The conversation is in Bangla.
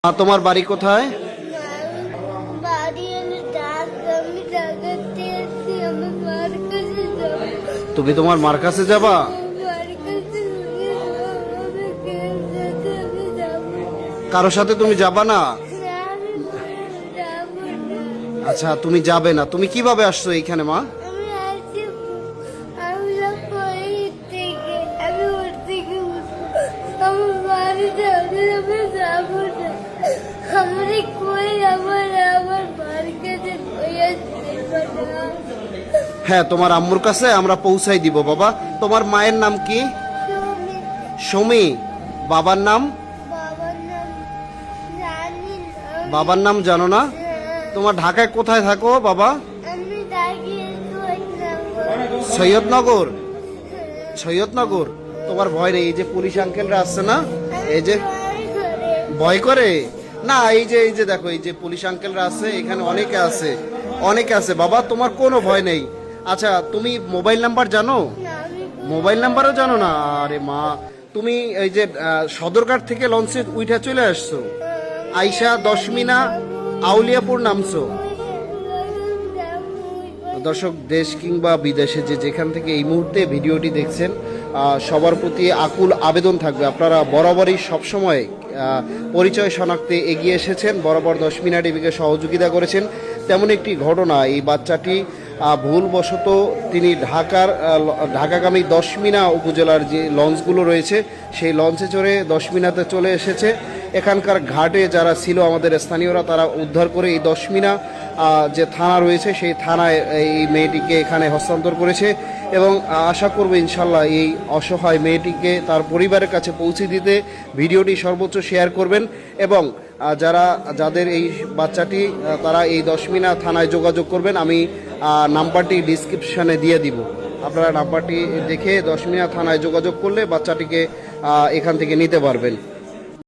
তোমার বাড়ি কোথায়? তুমি তোমার মার কাছে যাবা? কারোর সাথে তুমি যাবা না? আচ্ছা, তুমি যাবে না। তুমি কিভাবে আসছো এইখানে মা? হ্যাঁ, তোমার আম্মুর কাছে আমরা পৌঁছাই দিব বাবা। তোমার মায়ের নাম কি? সুমি। বাবার নাম? বাবার নাম জানো না? তোমার ঢাকায় কোথায় থাকো বাবা? সৈয়দনগর। সৈয়দনগর। তোমার ভয় নেই? এই যে পুলিশ আঙ্কেলরা আসছে না, এই যে ভয় করে না? এই যে দেখো, এই যে পুলিশ আঙ্কেলরা আছে, এখানে অনেকে আছে, অনেকে আছে বাবা, তোমার কোনো ভয় নেই। আচ্ছা, তুমি মোবাইল নাম্বার জানো? মোবাইল নাম্বারও জানো না? আরে মা, তুমি এই যে সদরঘাট থেকে লঞ্চে উঠে চলে আসছো, আইসা 10 মিনা আউলিয়াপুর নামছো। দর্শক, দেশ কিংবা বিদেশে যে যেখান থেকে এই মুহূর্তে ভিডিওটি দেখছেন, সবার প্রতি আকুল আবেদন থাকবে, আপনারা বরাবরই সবসময় পরিচয় শনাক্তে এগিয়ে এসেছেন, বরাবর 10 মিনা টিভিকে সহযোগিতা করেছেন। তেমন একটি ঘটনা, এই বাচ্চাটি ভুলবশত তিনি ঢাকাগামী 10 মিনা উপজেলার যে লঞ্চগুলো রয়েছে সেই লঞ্চে চড়ে 10 মিনাতে চলে এসেছে। এখানকার ঘাটে যারা ছিল আমাদের স্থানীয়রা, তারা উদ্ধার করে এই 10 মিনা যে থানা রয়েছে সেই থানায় এই মেয়েটিকে এখানে হস্তান্তর করেছে এবং আশা করব ইনশাল্লাহ এই অসহায় মেয়েটিকে তার পরিবারের কাছে পৌঁছে দিতে ভিডিওটি সর্বোচ্চ শেয়ার করবেন এবং যাদের এই বাচ্চাটি, তারা এই 10 মিনা থানায় যোগাযোগ করবেন। আমি নাম্বারটি ডিসক্রিপশানে দিয়ে দিব, আপনারা নাম্বারটি দেখে 10 মিনা থানায় যোগাযোগ করলে বাচ্চাটিকে এখান থেকে নিতে পারবেন।